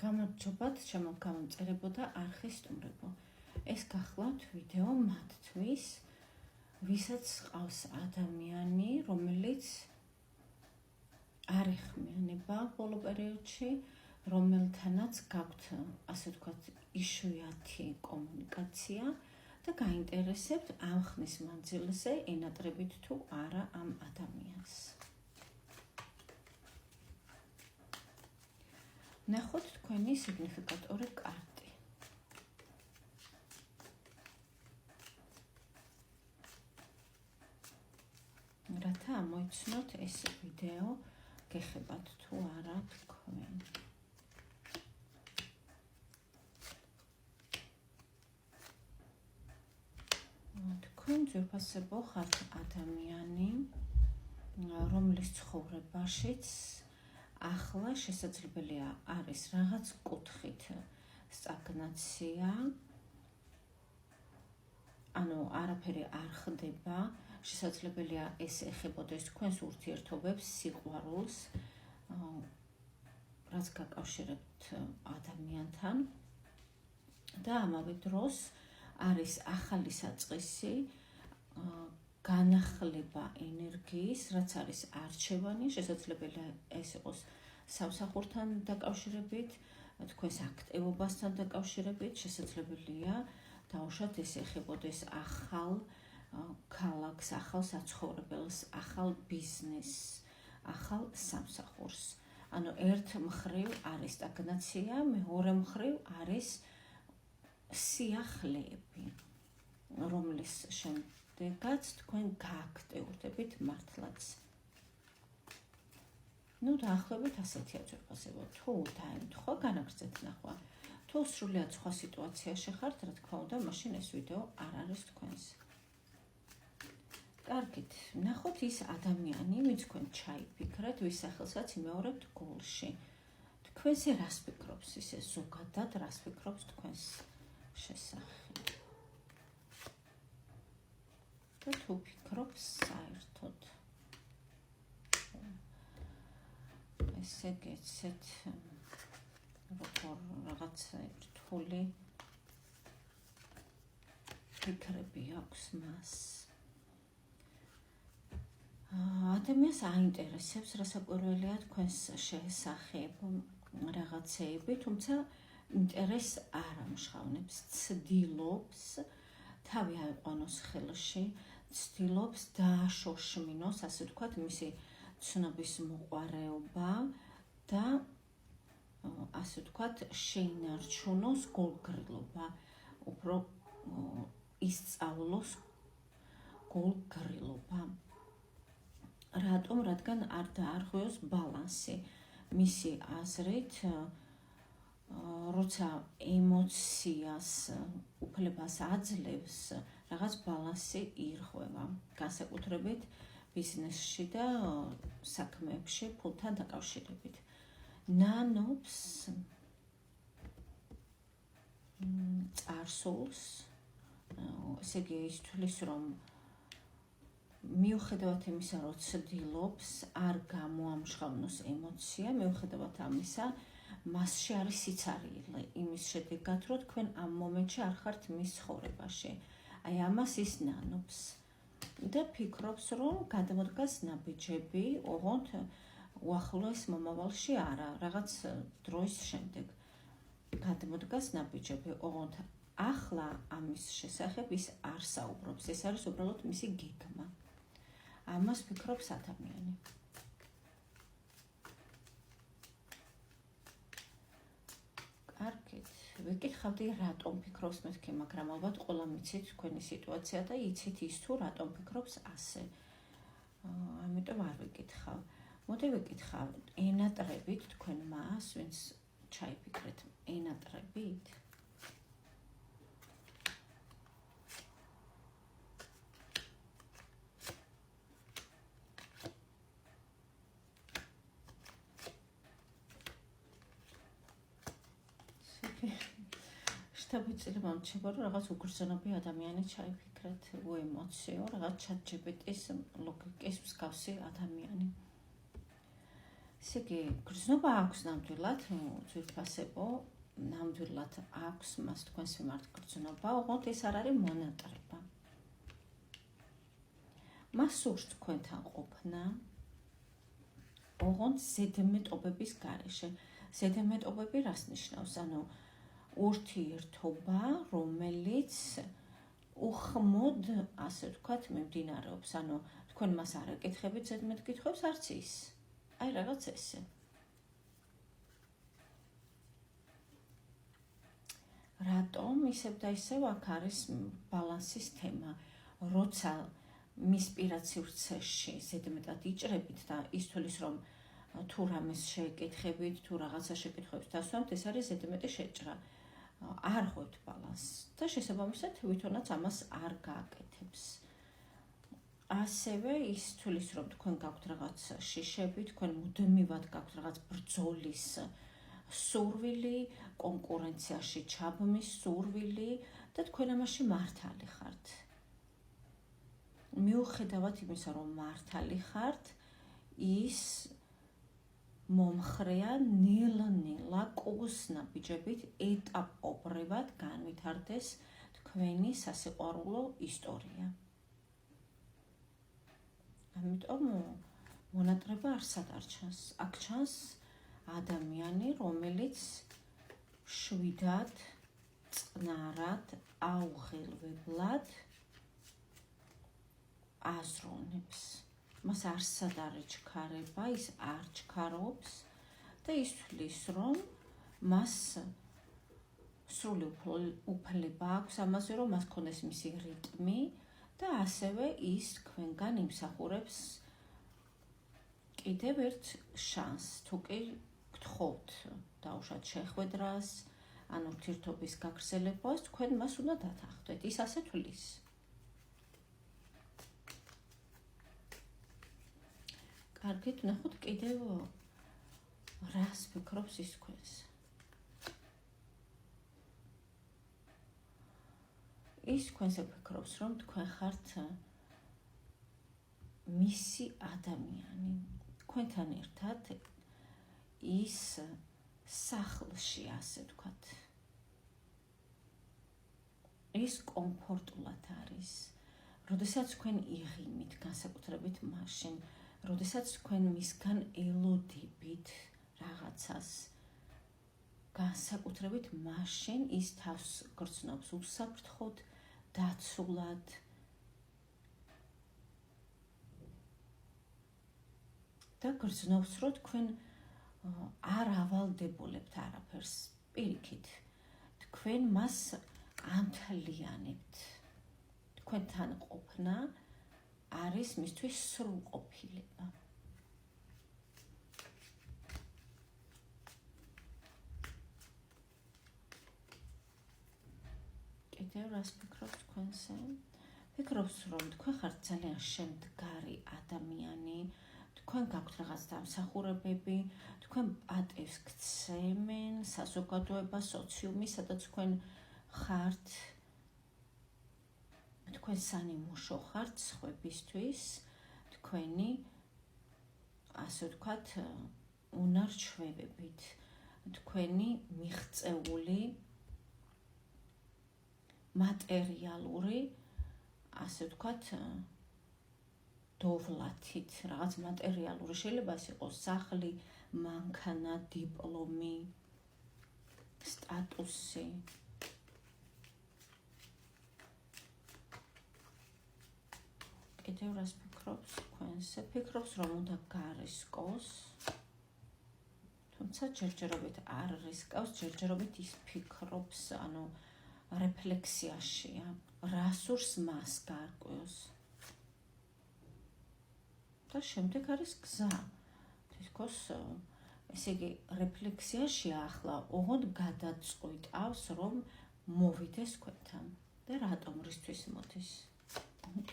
გამარჯობათ, ჩემო გამომწერებო და არხის სტუმრებო. ეს გახლავთ ვიდეო მათთვის, ვისაც ყავს ადამიანი, რომელიც არ ეხმიანება ბოლო პერიოდში, რომელთანაც გაქვთ, ასე ვთქვათ, იშვიათი კომუნიკაცია და გაინტერესებთ ამ ხნის მანძილზე ენატრებით თუ არა ამ ადამიანს. ნახოთ თქვენი სიგნიფიკატორი კარტი. რათა ამოიცნოთ ეს ვიდეო გეხებათ თუ არა თქვენ. თქვენ ძვირფასებო ხართ ადამიანი, რომლის ცხოვრებაშიც ახლა შესაძლებელია არის რაღაც კუთხით სტაგნაცია, ანუ არაფერი არ ხდება, შესაძლებელია ეს ეხებოდეს თქვენს ურთიერთობებს, სიყვარულს, რაც გაკავშირებთ ადამიანთან და ამავე დროს არის ახალი საწყისი, განახლება ენერგიის, რაც არის არჩევანი, შესაძლებელია ეს იყოს სამსახურთან დაკავშირებით, თქვენს აქტივობასთან დაკავშირებით, შესაძლებელია დაუშვათ ეს ეხებოდეს ახალ ქალაქს, ახალ საცხოვრებელს, ახალ ბიზნესს, ახალ სამსახურს. ანუ ერთ მხრივ არის სტაგნაცია, მეორე მხრივ არის სიახლეები, რომლის შემდეგაც თქვენ გააქტიურდებით მართლაც. დაახლოებით ასეთია ძვირფასებო. თუ დაემთხვა, განაგრძეთ ნახვა. თუ სრულიად სხვა სიტუაციაში ხართ, რა თქმა უნდა, მაშინ ეს ვიდეო არ არის თქვენს. კარგით, ნახოთ ის ადამიანი, ვინც თქვენ ჩაიფიქრეთ, ვის სახელსაც იმეორებთ გულში. თქვენზე რას ფიქრობს ისე ზოგადად, რას ფიქრობს თქვენს შესახებ. და თუ ფიქრობს საერთოდ. ესე გეცეთ როგორ რაღაცა რთული ფიქრები აქვს მას. ადამიანს აინტერესებს რასაკვირველია თქვენს შესახებ რაღაცეები, თუმცა ინტერესს არ ამჟღავნებს, ცდილობს თავი აიყვანოს ხელში, ცდილობს დააშოშმინოს, ასე ვთქვათ, მისი ცნობის მოყვარეობა და ასე ვთქვათ, შეინარჩუნოს გულგრილობა, უფრო ისწავლოს გულგრილობა. რატომ? რადგან არ დაარღვევს ბალანსი. მისი აზრით, როცა ემოციას, უფლებას აძლევს, რაღაც ბალანსი ირღვევა, განსაკუთრებით ბიზნესში და საქმეებში ფულთან დაკავშირებით. ნანობს წარსულს, ესე იგი ის თვლის, რომ მიუხედავად იმისა, რომ ცდილობს არ გამოამჟღავნოს ემოცია, მიუხედავად ამისა, მასში არის სიცარიელე იმის შედეგად, რომ თქვენ ამ მომენტში არ ხართ მის ცხოვრებაში. აი ამას ის ნანობს და ფიქრობს, რომ გადამოდგას ნაბიჯები, ოღონდ უახლოეს მომავალში არა, რაღაც დროის შემდეგ გადამოდგას ნაბიჯები, ოღონდ ახლა ამის შესახებ ის არ საუბრობს, ეს არის უბრალოდ მისი გეგმა. ამას ფიქრობს ადამიანი. კარგით, ვიკითხავდი რატომ ფიქრობს მეთქი, მაგრამ ალბათ ყველა მიცით თქვენი სიტუაცია და იცით ის თუ რატომ ფიქრობს ასე. ამიტომ არ ვიკითხავ. მოდი ვიკითხავ, ენატრებით თქვენ მას, ვინც ჩაიფიქრეთ, ენატრებით? შთაბეჭდილება მომჩება, რომ რაღაც უგრძნობი ადამიანი ჩაიფიქრეთ, უემოციო, რაღაც ChatGPT-ის ლოგიკის მსგავსი ადამიანი. ესე იგი, გრძნობა აქვს ნამდვილად, ძვირფასებო, ნამდვილად აქვს მას თქვენს მიმართ გრძნობა, ოღონდ ეს არ არის მონატრება. მას სურს თქვენთან ყოფნა, ოღონდ ზედმეტობების გარეშე. ზედმეტობები რას ნიშნავს? ანუ ურთიერთობა, რომელიც უხმოდ, ასე ვთქვათ, მიმდინარეობს. ანუ თქვენ მას არ ეკითხებით ზედმეტ კითხვებს, არც ის. აი რაღაც ესე. რატომ ისევ და ისევ აქ არის ბალანსის თემა, როცა მის პირად სივრცეში ზედმეტად იჭრებით და ის თulis რომ თუ რამეს შეეკითხებით, თუ რაღაცა შეკითხვებს დასვამთ, ეს არის ზედმეტი შეჭრა. არ ხვევთ ბალანსს და შესაბამისად თვითონაც ამას არ გააკეთებს. ასევე ის თulis რომ თქვენ გაქვთ რაღაც შიშები, თქვენ მუდმივად გაქვთ რაღაც ბრძოლის სურვილი, კონკურენციაში ჩაბმის სურვილი და თქვენ ამაში მართალი ხართ. მიუხედავად იმისა, რომ მართალი ხართ, ის მომხრეა ნელა-ნელა კუგს-ნაბიჯებით ეტაპობრივად განვითარდეს თქვენი სასიყვარულო ისტორია. ამიტომ მონატრება არსად არ ჩანს. აქ ჩანს ადამიანი, რომელიც შვიდად, წყნარად, აუღელვებლად აზროვნებს. მას არსად არ ეჩქარება, ის არ ჩქარობს და ის თulis რომ მას სრული უფლება აქვს ამაზე, რომ მას ქონდეს მისი რიტმი და ასევე ის თქვენგან იმსახურებს კიდევ ერთ შანსს, თუ კი გთხოვთ დაუშვათ შეხვედრას, ან ურთიერთობის გაგრძელებას, თქვენ მას უნდა დათანხმდეთ. ის ასე თulis. კარგით, ნახოთ კიდევ რას ფიქრობს ის თქვენს. ის თქვენზე ფიქრობს, რომ თქვენ ხართ მისი ადამიანი. თქვენთან ერთად ის სახლში, ასე ვთქვათ. ის კომფორტულად არის. როდესაც თქვენ იღიმით, განსაკუთრებით მაშინ, როდესაც თქვენ მისგან ელოდებით რაღაცას, განსაკუთრებით მაშინ ის თავს გრძნობს უსაფრთხოდ, დაცულად. და გრძნობს, რომ თქვენ არ ავალდებოლებთ არაფერს. პირიქით, თქვენ მას ამთლიანებთ. თქვენთან ყოფნა არის მისთვის სრულყოფილება. კიდევ რას ფიქრობთ თქვენზე? ფიქრობს, რომ თქვენ ხართ ძალიან შემდგარი ადამიანი, თქვენ გაქვთ რაღაც დამსახურებები, თქვენ პატევს გცემენ საზოგადოება, სოციუმი, სადაც თქვენ ხართ, თქვენ სანიმუშო ხართ სხვებისთვის, თქვენი, ასე ვთქვათ, უნარ-ჩვევებით, თქვენი მიღწეული მატერიალური, ასე ვთქვათ, დოვლათით, რაღაც მატერიალური, შეიძლება ეს იყოს სახლი, მანქანა, დიპლომი, სტატუსი. კიდევ რას ფიქრობს თქვენზე? ფიქრობს, რომ უნდა გარისკოს, თუმცა ჯერჯერობით არ რისკავს, ჯერჯერობით ის ფიქრობს, ანუ რეფლექსიაშია, რა სურს მას გარკვევს. და შემდეგ არის გზა. თითქოს, ესე იგი, რეფლექსიაშია ახლა, ოღონდ გადაწყვიტავს, რომ მოვიდეს თქვენთან. და რატომ რისთვის მოდის?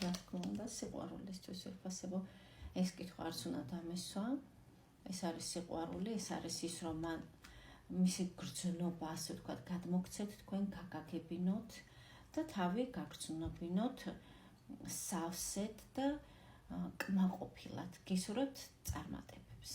რა თქმა უნდა, სიყვარულისთვის ვიფასებო. ეს კითხვა არც უნდა დამესვა. ეს არის სიყვარული, ეს არის ის, რომ მან მისი გრძნობა, ასე ვთქვათ, გადმოგცეთ თქვენ, გაგაგებინოთ და თავი გაგრძნობინოთ სავსედ და კმაყოფილად. გისურვებთ წარმატებებს.